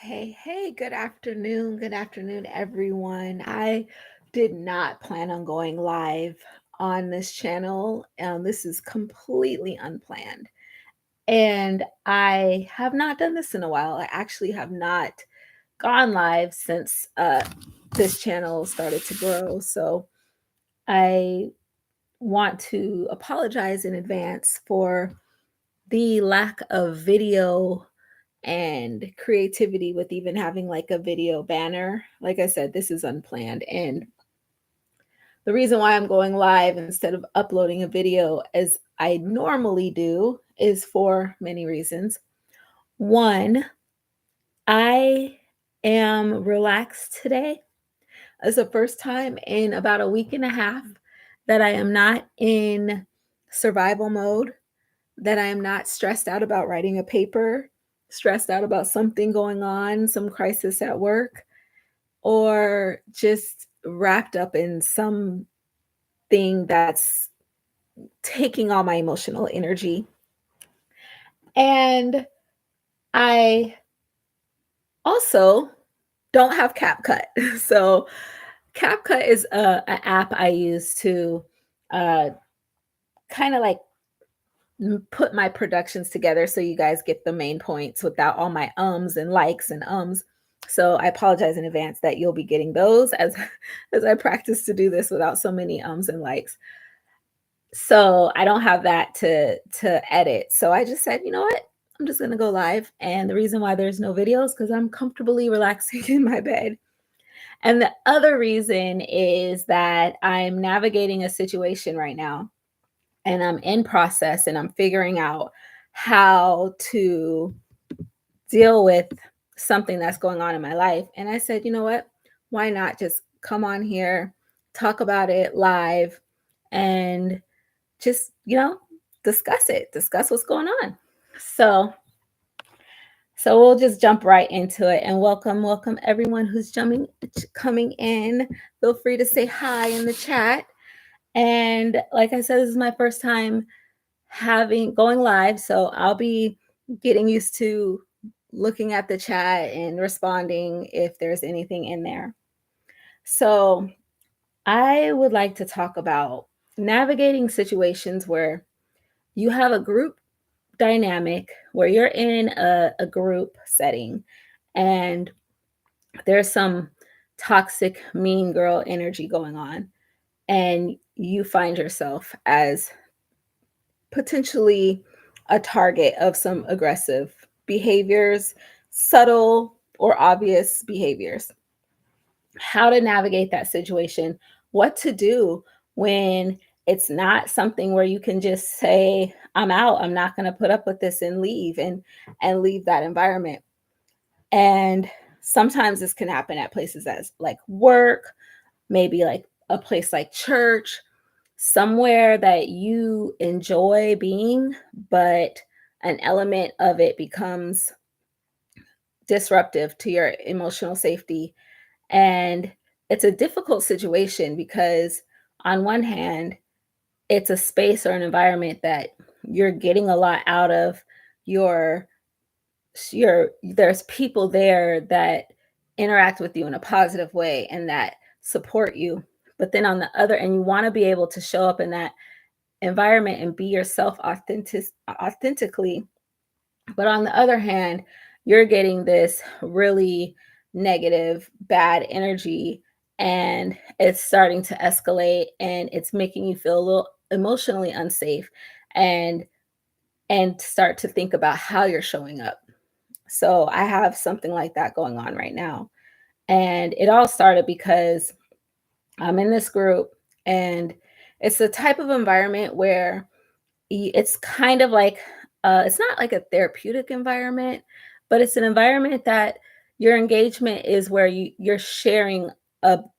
Hey, good afternoon. Good afternoon, everyone. I did not plan on going live on this channel. This is completely unplanned. And I have not done this in a while. I actually have not gone live since this channel started to grow. So I want to apologize in advance for the lack of video and creativity with even having like a video banner. Like I said, this is unplanned. And the reason why I'm going live instead of uploading a video as I normally do is for many reasons. One, I am relaxed today. It's the first time in about a week and a half that I am not in survival mode, that I am not stressed out about writing a paper, stressed out about something going on, some crisis at work, or just wrapped up in something that's taking all my emotional energy. And I also don't have CapCut. So CapCut is an app I use to uh, kind of like put my productions together so you guys get the main points without all my ums and likes and ums. So I apologize in advance that you'll be getting those as as I practice to do this without so many ums and likes. So I don't have that to edit. So I just said, you know what? I'm just gonna go live. And the reason why there's no videos because I'm comfortably relaxing in my bed. And the other reason is that I'm navigating a situation right now and I'm in process and I'm figuring out how to deal with something that's going on in my life. And I said, you know what? Why not just come on here, talk about it live, and just, discuss it, discuss what's going on. So, so we'll just jump right into it and welcome everyone who's coming in. Feel free to say hi in the chat. And like I said, this is my first time having going live, so I'll be getting used to looking at the chat and responding if there's anything in there. So I would like to talk about navigating situations where you have a group dynamic, where you're in a group setting and there's some toxic mean girl energy going on, and you find yourself as potentially a target of some aggressive behaviors, subtle or obvious behaviors. How to navigate that situation, what to do when it's not something where you can just say, I'm out, I'm not going to put up with this and leave and leave that environment. And sometimes this can happen at places as like work, maybe like a place like church, somewhere that you enjoy being, but an element of it becomes disruptive to your emotional safety. And it's a difficult situation because, on one hand, it's a space or an environment that you're getting a lot out of. Your there's people there that interact with you in a positive way and that support you. But then on the other, and you want to be able to show up in that environment and be yourself authentically. But on the other hand, you're getting this really negative, bad energy, and it's starting to escalate and it's making you feel a little emotionally unsafe and start to think about how you're showing up. So I have something like that going on right now. And it all started because I'm in this group, and it's the type of environment where it's kind of like it's not like a therapeutic environment, but it's an environment that your engagement is where you're sharing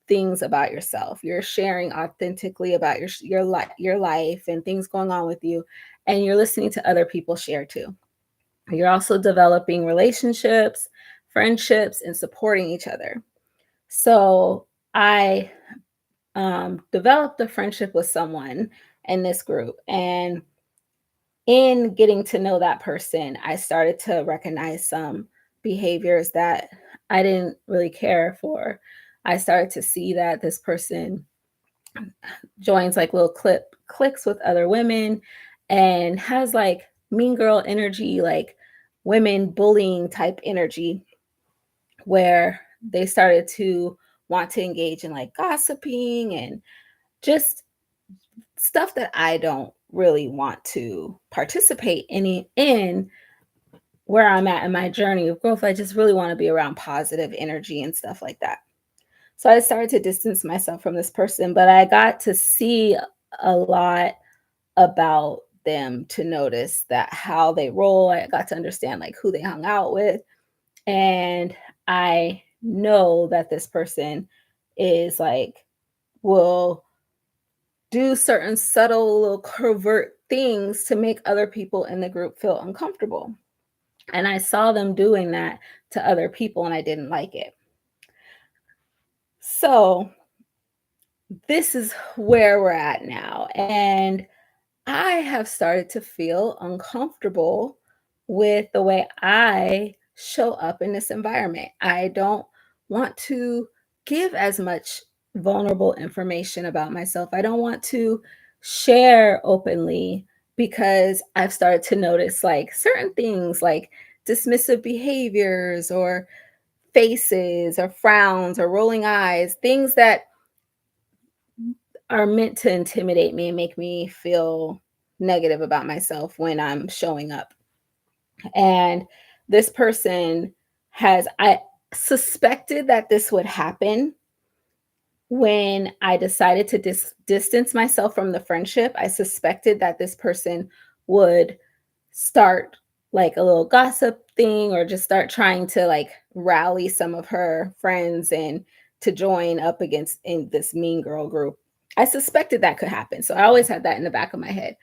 things about yourself. You're sharing authentically about your life and things going on with you, and you're listening to other people share too. You're also developing relationships, friendships, and supporting each other. So I developed a friendship with someone in this group, and in getting to know that person, I started to recognize some behaviors that I didn't really care for. I started to see that this person joins like little cliques with other women and has like mean girl energy, like women bullying type energy, where they started to want to engage in like gossiping and just stuff that I don't really want to participate in where I'm at in my journey of growth. I just really want to be around positive energy and stuff like that. So I started to distance myself from this person, but I got to see a lot about them to notice that how they roll. I got to understand like who they hung out with. And I know that this person is like, will do certain subtle little covert things to make other people in the group feel uncomfortable. And I saw them doing that to other people and I didn't like it. So this is where we're at now. And I have started to feel uncomfortable with the way I show up in this environment. I don't want to give as much vulnerable information about myself. I don't want to share openly because I've started to notice like certain things like dismissive behaviors or faces or frowns or rolling eyes, things that are meant to intimidate me and make me feel negative about myself when I'm showing up. And this person I suspected that this would happen when I decided to distance myself from the friendship. I suspected that this person would start like a little gossip thing or just start trying to like rally some of her friends and to join up against in this mean girl group. I suspected that could happen. So I always had that in the back of my head.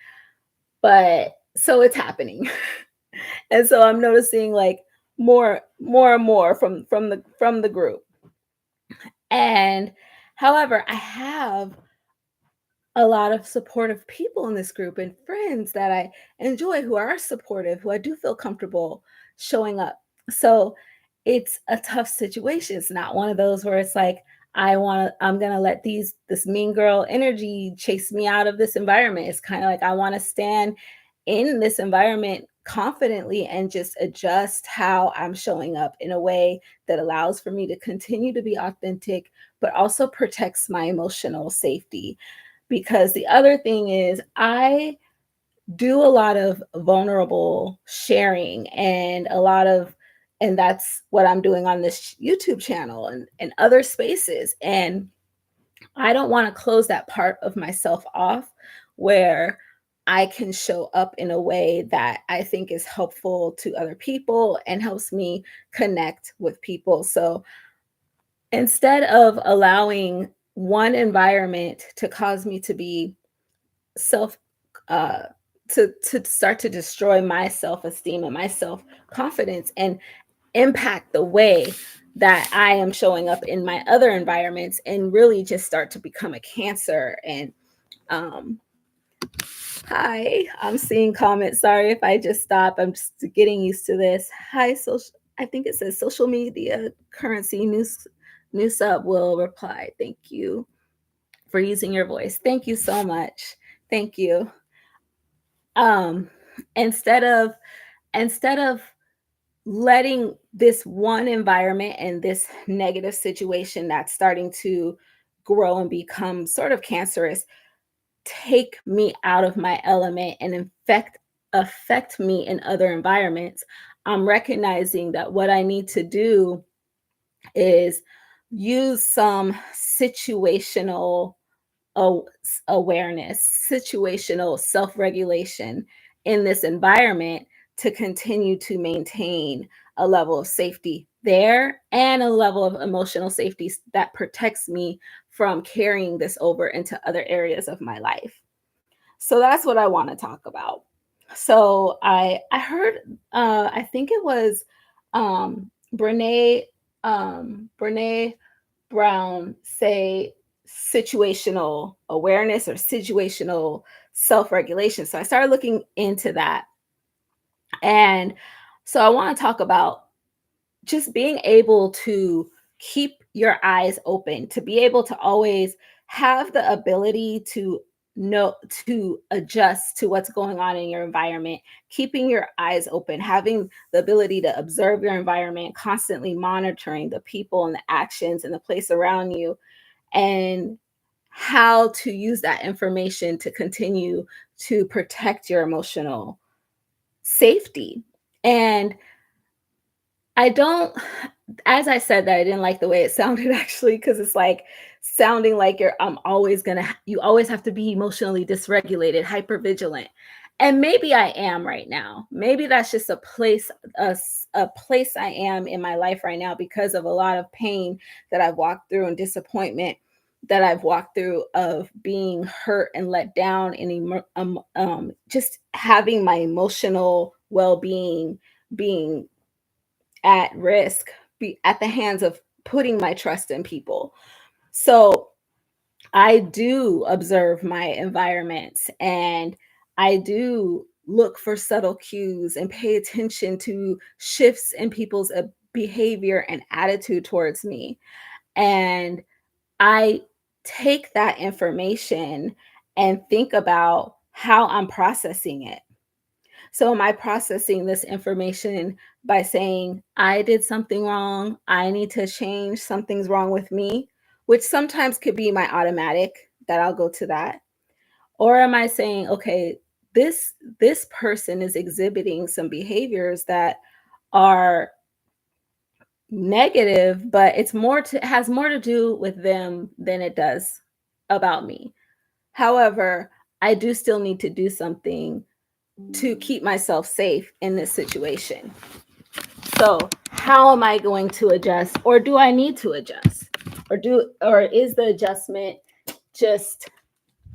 But so it's happening. And so I'm noticing like more and more from the group. And however, I have a lot of supportive people in this group and friends that I enjoy who are supportive, who I do feel comfortable showing up. So it's a tough situation. It's not one of those where it's like, I'm gonna let this mean girl energy chase me out of this environment. It's kind of like I want to stand in this environment confidently and just adjust how I'm showing up in a way that allows for me to continue to be authentic, but also protects my emotional safety. Because the other thing is, I do a lot of vulnerable sharing and that's what I'm doing on this YouTube channel and other spaces. And I don't want to close that part of myself off where I can show up in a way that I think is helpful to other people and helps me connect with people. So instead of allowing one environment to cause me to be self uh to start to destroy my self-esteem and my self-confidence and impact the way that I am showing up in my other environments and really just start to become a cancer. And um hi, I'm seeing comments. Sorry if I just stop. I'm just getting used to this. Hi, social. I think it says social media currency new sub will reply. Thank you for using your voice. Thank you so much. Thank you. Um, instead of instead of letting this one environment and this negative situation that's starting to grow and become sort of cancerous take me out of my element and affect me in other environments, I'm recognizing that what I need to do is use some situational awareness, situational self-regulation in this environment to continue to maintain a level of safety there and a level of emotional safety that protects me from carrying this over into other areas of my life. So that's what I want to talk about. So I heard I think it was Brene Brown say situational awareness or situational self-regulation. So I started looking into that. And so I want to talk about just being able to keep your eyes open, to be able to always have the ability to know, to adjust to what's going on in your environment, keeping your eyes open, having the ability to observe your environment, constantly monitoring the people and the actions and the place around you, and how to use that information to continue to protect your emotional safety. And I don't, as I said that, I didn't like the way it sounded actually, because it's like sounding like I'm always gonna, you always have to be emotionally dysregulated, hypervigilant. And maybe I am right now. Maybe that's just a place I am in my life right now because of a lot of pain that I've walked through and disappointment that I've walked through of being hurt and let down and just having my emotional well-being being at risk, be at the hands of putting my trust in people. So I do observe my environments, and I do look for subtle cues and pay attention to shifts in people's behavior and attitude towards me. And I take that information and think about how I'm processing it. So am I processing this information by saying, I did something wrong, I need to change, something's wrong with me, which sometimes could be my automatic that I'll go to that? Or am I saying, okay, this person is exhibiting some behaviors that are negative, but has more to do with them than it does about me. However, I do still need to do something to keep myself safe in this situation. So, how am I going to adjust, or do I need to adjust? Or is the adjustment just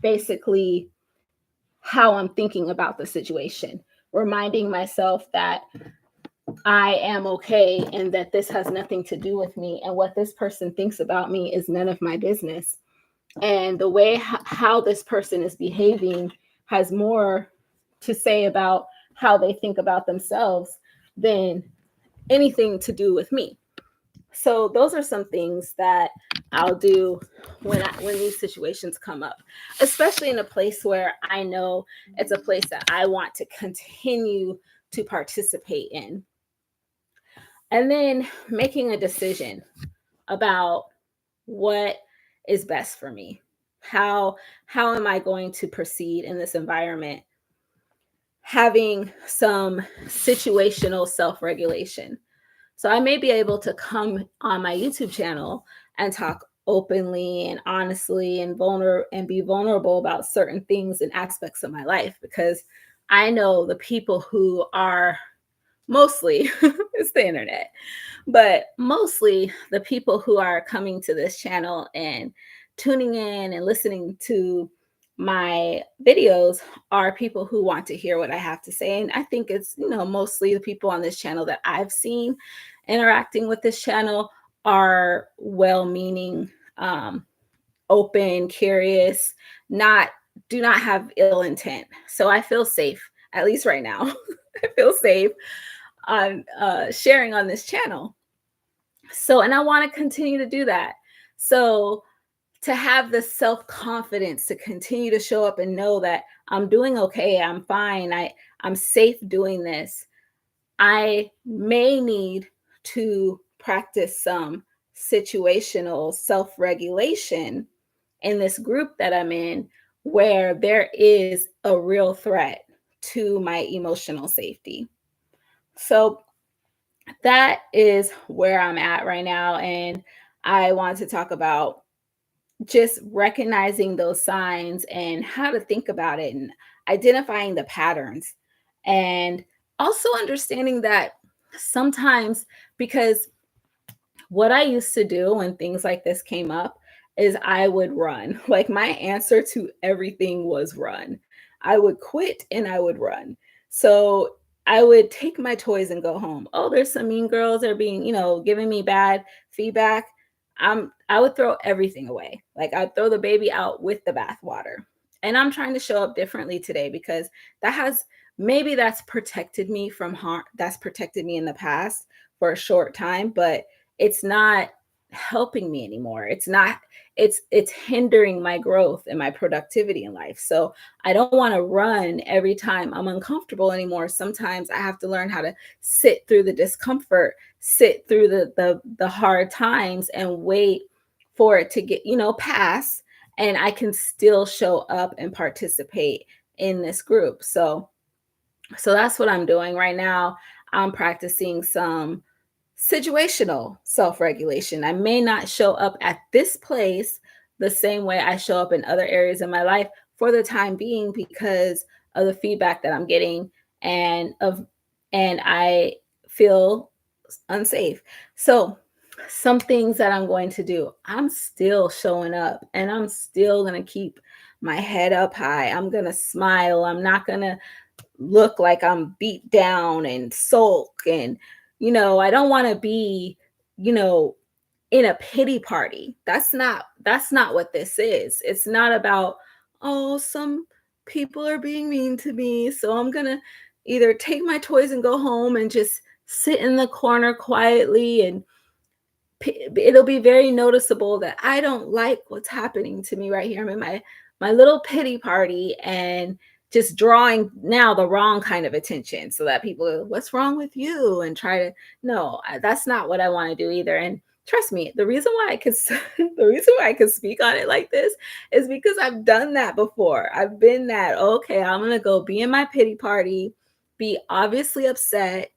basically how I'm thinking about the situation? Reminding myself that I am okay and that this has nothing to do with me, and what this person thinks about me is none of my business. And the way how this person is behaving has more to say about how they think about themselves than anything to do with me. So those are some things that I'll do when these situations come up, especially in a place where I know it's a place that I want to continue to participate in. And then making a decision about what is best for me. How am I going to proceed in this environment? Having some situational self-regulation. So I may be able to come on my YouTube channel and talk openly and honestly and be vulnerable about certain things and aspects of my life, because I know the people who are mostly it's the internet, but mostly the people who are coming to this channel and tuning in and listening to my videos are people who want to hear what I have to say. And I think it's, mostly the people on this channel that I've seen interacting with this channel are well-meaning, open, curious, not do not have ill intent. So I feel safe, at least right now. I feel safe on sharing on this channel. So, and I want to continue to do that. So, to have the self confidence to continue to show up and know that I'm doing okay, I'm fine, I'm safe doing this, I may need to practice some situational self regulation in this group that I'm in, where there is a real threat to my emotional safety. So, that is where I'm at right now. And I want to talk about just recognizing those signs and how to think about it and identifying the patterns. And also understanding that sometimes, because what I used to do when things like this came up is I would run. Like my answer to everything was run. I would quit and I would run. So I would take my toys and go home. Oh, there's some mean girls that are being, giving me bad feedback. I would throw everything away. Like I'd throw the baby out with the bathwater. And I'm trying to show up differently today because that has maybe that's protected me from harm, that's protected me in the past for a short time, but it's not helping me anymore. It's not, it's hindering my growth and my productivity in life. So I don't want to run every time I'm uncomfortable anymore. Sometimes I have to learn how to sit through the discomfort, sit through the hard times and wait for it to get, pass, and I can still show up and participate in this group. So that's what I'm doing right now. I'm practicing some situational self-regulation. I may not show up at this place the same way I show up in other areas in my life for the time being because of the feedback that I'm getting and I feel unsafe. So some things that I'm going to do, I'm still showing up and I'm still going to keep my head up high. I'm going to smile. I'm not going to look like I'm beat down and sulk. And, I don't want to be, you know, in a pity party. That's not what this is. It's not about, oh, some people are being mean to me, so I'm going to either take my toys and go home and just sit in the corner quietly and it'll be very noticeable that I don't like what's happening to me right here. I'm in my little pity party and just drawing now the wrong kind of attention so that people go, what's wrong with you? And try to, no, that's not what I want to do either. And trust me, the reason why I could the reason why I could speak on it like this is because I've done that before. I've been that, okay, I'm gonna go be in my pity party, be obviously upset,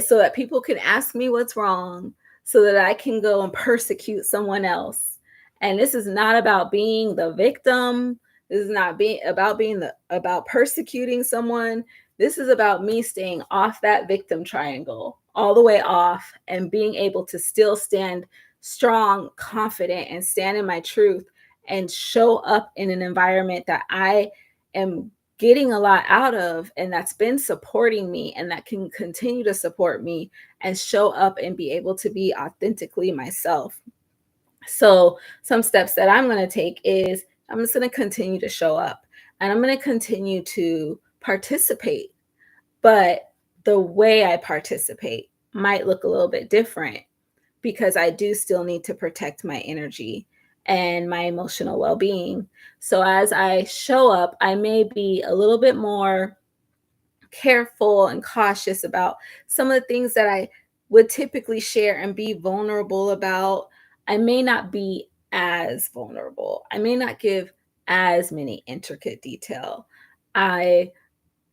so that people can ask me what's wrong, so that I can go and persecute someone else. And this is not about being the victim. This is not being about persecuting someone. This is about me staying off that victim triangle, all the way off, and being able to still stand strong, confident, and stand in my truth and show up in an environment that I am getting a lot out of and that's been supporting me and that can continue to support me and show up and be able to be authentically myself. So some steps that I'm going to take is I'm just going to continue to show up and I'm going to continue to participate, but the way I participate might look a little bit different because I do still need to protect my energy and my emotional well-being. So as I show up, I may be a little bit more careful and cautious about some of the things that I would typically share and be vulnerable about. I may not be as vulnerable. I may not give as many intricate detail. I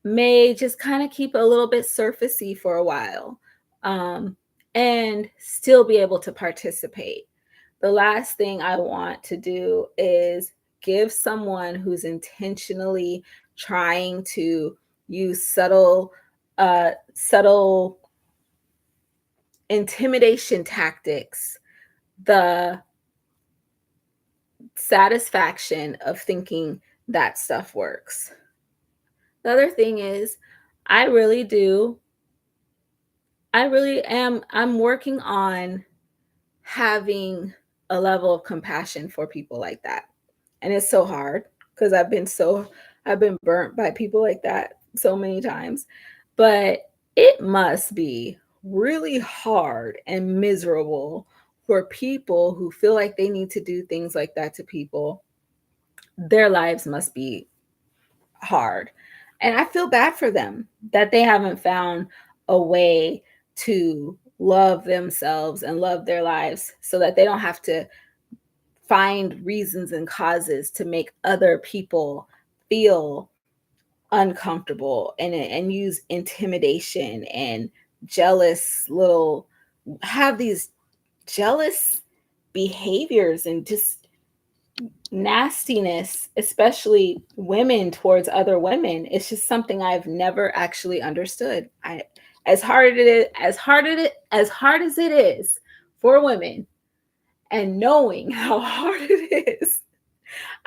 may just kind of keep a little bit surfacey for a while, um, and still be able to participate. The last thing I want to do is give someone who's intentionally trying to use subtle intimidation tactics the satisfaction of thinking that stuff works. The other thing is, I really do, I'm working on having a level of compassion for people like that. And it's so hard because I've been burnt by people like that so many times. But it must be really hard and miserable for people who feel like they need to do things like that to people. Their lives must be hard. And I feel bad for them that they haven't found a way to love themselves and love their lives so that they don't have to find reasons and causes to make other people feel uncomfortable and use intimidation and jealous little have these jealous behaviors and just nastiness, especially women towards other women. It's just something I've never actually understood. I as hard it is as hard as it is for women, and knowing how hard it is,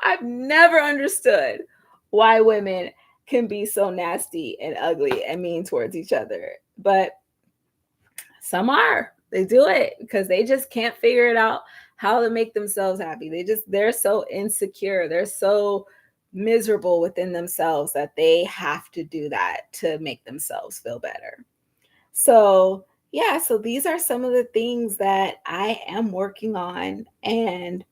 I've never understood why women can be so nasty and ugly and mean towards each other. But some are. They do it because they just can't figure it out how to make themselves happy. They're so insecure. They're so miserable within themselves that they have to do that to make themselves feel better. So, yeah, so these are some of the things that I am working on, and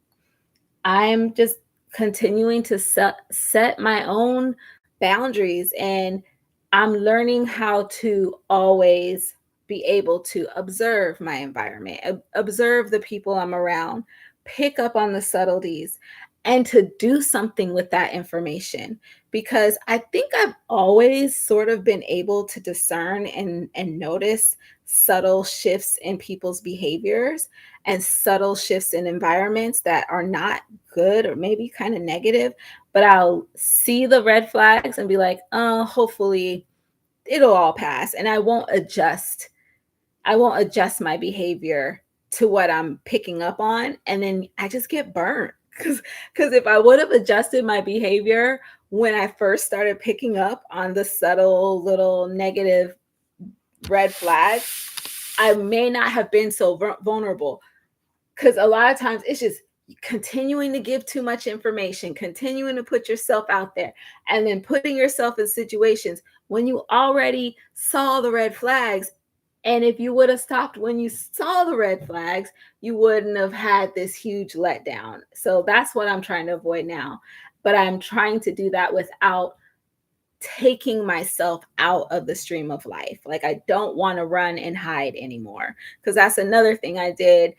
I'm just continuing to set my own boundaries, and I'm learning how to always be able to observe my environment, observe the people I'm around, pick up on the subtleties, and to do something with that information. Because I think I've always sort of been able to discern and notice subtle shifts in people's behaviors and subtle shifts in environments that are not good or maybe kind of negative, but I'll see the red flags and be like, oh, hopefully it'll all pass. And I won't adjust. I won't adjust my behavior to what I'm picking up on. And then I just get burnt. Because if I would have adjusted my behavior when I first started picking up on the subtle little negative red flags, I may not have been so vulnerable, because a lot of times it's just continuing to give too much information, continuing to put yourself out there, and then putting yourself in situations when you already saw the red flags. And if you would have stopped when you saw the red flags, you wouldn't have had this huge letdown. So that's what I'm trying to avoid now. But I'm trying to do that without taking myself out of the stream of life. Like, I don't want to run and hide anymore, because that's another thing I did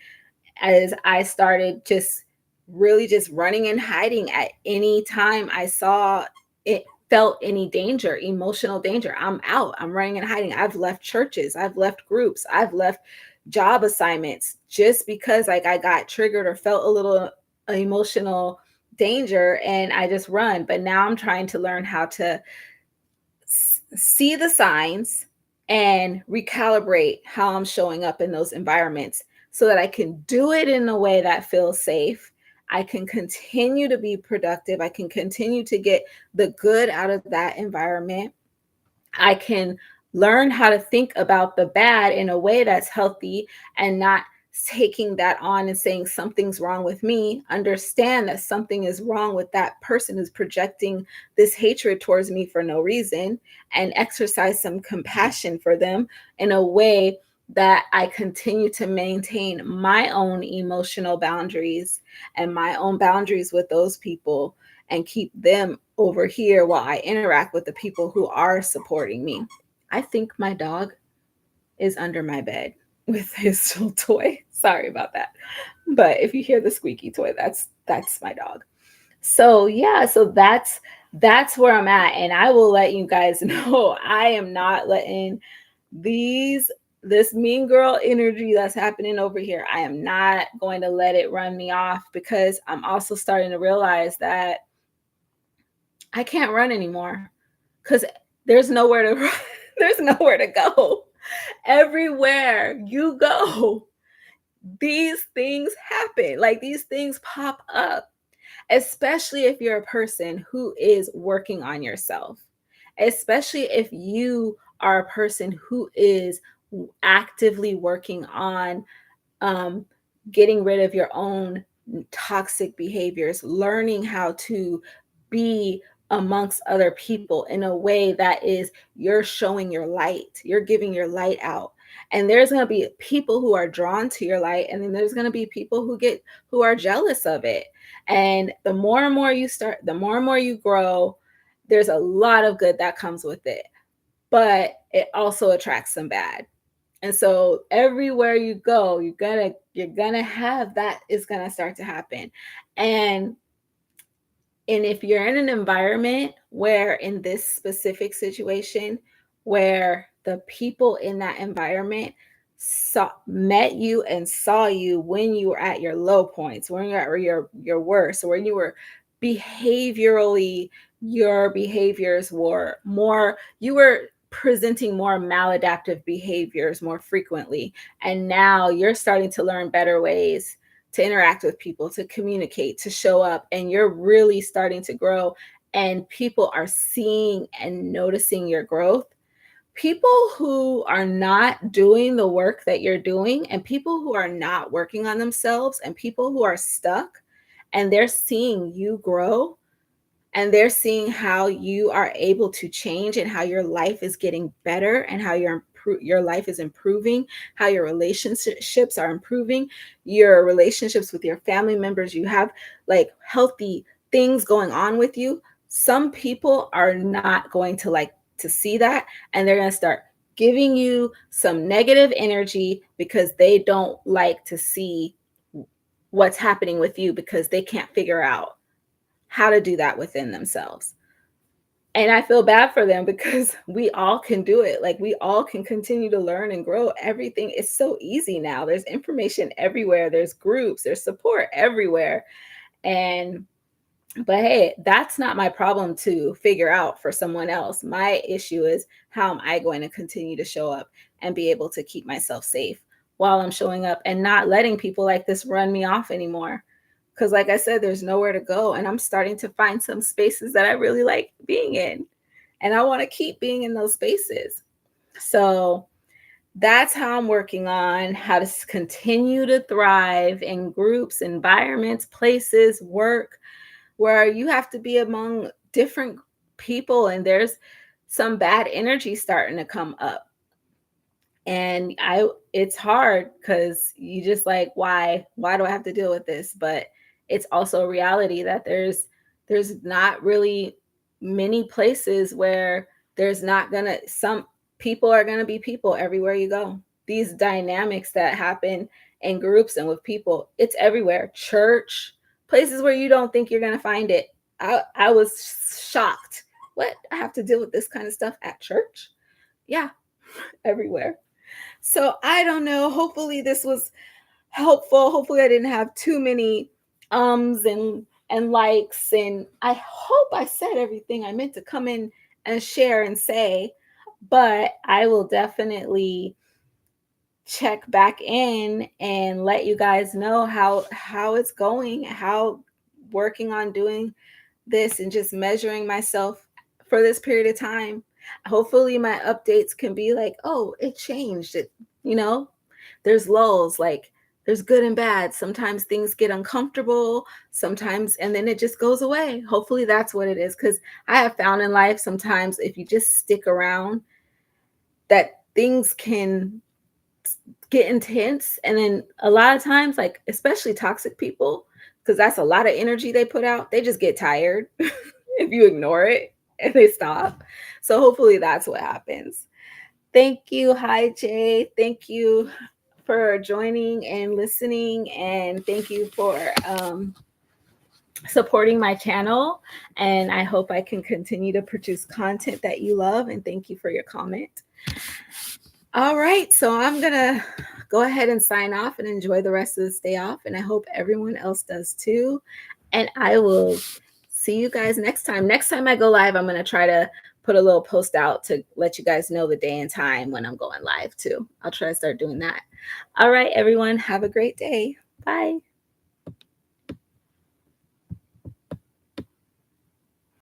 as I started just really just running and hiding at any time I saw it, felt any danger, emotional danger. I'm out, I'm running and hiding. I've left churches, I've left groups, I've left job assignments just because like I got triggered or felt a little emotional danger, and I just run. But now I'm trying to learn how to see the signs and recalibrate how I'm showing up in those environments so that I can do it in a way that feels safe. I can continue to be productive. I can continue to get the good out of that environment. I can learn how to think about the bad in a way that's healthy and not taking that on and saying something's wrong with me. Understand that something is wrong with that person who's projecting this hatred towards me for no reason, and exercise some compassion for them in a way that I continue to maintain my own emotional boundaries and my own boundaries with those people, and keep them over here while I interact with the people who are supporting me. I think my dog is under my bed with his little toy. Sorry about that. But if you hear the squeaky toy, that's my dog. So yeah, so that's where I'm at, and I will let you guys know I am not letting these this mean girl energy that's happening over here. I am not going to let it run me off, because I'm also starting to realize that I can't run anymore, because there's nowhere to run. There's nowhere to go. Everywhere you go, these things happen. Like, these things pop up, especially if you're a person who is working on yourself, especially if you are a person who is actively working on um, getting rid of your own toxic behaviors, learning how to be amongst other people in a way that is, you're showing your light, you're giving your light out. And there's going to be people who are drawn to your light, and then there's going to be people who are jealous of it. And the more and more you start, the more and more you grow, there's a lot of good that comes with it, but it also attracts some bad. And so everywhere you go, you're gonna have that is gonna start to happen. And if you're in an environment where, in this specific situation, where the people in that environment met you and saw you when you were at your low points, when you're at your worst, when you were behaviorally, your behaviors were more, you were presenting more maladaptive behaviors more frequently, and now you're starting to learn better ways to interact with people, to communicate, to show up, and you're really starting to grow, and people are seeing and noticing your growth. People who are not doing the work that you're doing, and people who are not working on themselves, and people who are stuck and they're seeing you grow and they're seeing how you are able to change and how your life is getting better and how your life is improving, how your relationships are improving, your relationships with your family members, you have like healthy things going on with you. Some people are not going to like to see that, and they're going to start giving you some negative energy because they don't like to see what's happening with you because they can't figure out how to do that within themselves. And I feel bad for them because we all can do it. Like we all can continue to learn and grow. Everything is so easy now. There's information everywhere. There's groups, there's support everywhere. And but hey, that's not my problem to figure out for someone else. My issue is how am I going to continue to show up and be able to keep myself safe while I'm showing up and not letting people like this run me off anymore. Because, like I said, there's nowhere to go. And I'm starting to find some spaces that I really like being in. And I want to keep being in those spaces. So that's how I'm working on how to continue to thrive in groups, environments, places, work, where you have to be among different people and there's some bad energy starting to come up. And it's hard because you just like, why do I have to deal with this? But it's also a reality that there's not really many places where there's not gonna some people are gonna be people everywhere you go. These dynamics that happen in groups and with people, it's everywhere. Church, places where you don't think you're gonna find it. I was shocked. What? I have to deal with this kind of stuff at church? Yeah, everywhere. So I don't know. Hopefully this was helpful. Hopefully I didn't have too many ums and likes. And I hope I said everything I meant to come in and share and say. But I will definitely check back in and let you guys know how it's going, how working on doing this and just measuring myself for this period of time. Hopefully my updates can be like, oh, it changed. It, you know, there's lulls, like there's good and bad. Sometimes things get uncomfortable, sometimes, and then it just goes away. Hopefully that's what it is. Because I have found in life sometimes if you just stick around, that things can get intense. And then a lot of times, like especially toxic people, because that's a lot of energy they put out, they just get tired if you ignore it and they stop. So hopefully that's what happens. Thank you. Hi, Jay. Thank you for joining and listening. And thank you for supporting my channel. And I hope I can continue to produce content that you love. And thank you for your comment. All right. So I'm going to go ahead and sign off and enjoy the rest of this day off. And I hope everyone else does too. And I will see you guys next time. Next time I go live, I'm going to try to put a little post out to let you guys know the day and time when I'm going live too. I'll try to start doing that. All right, everyone. Have a great day. Bye.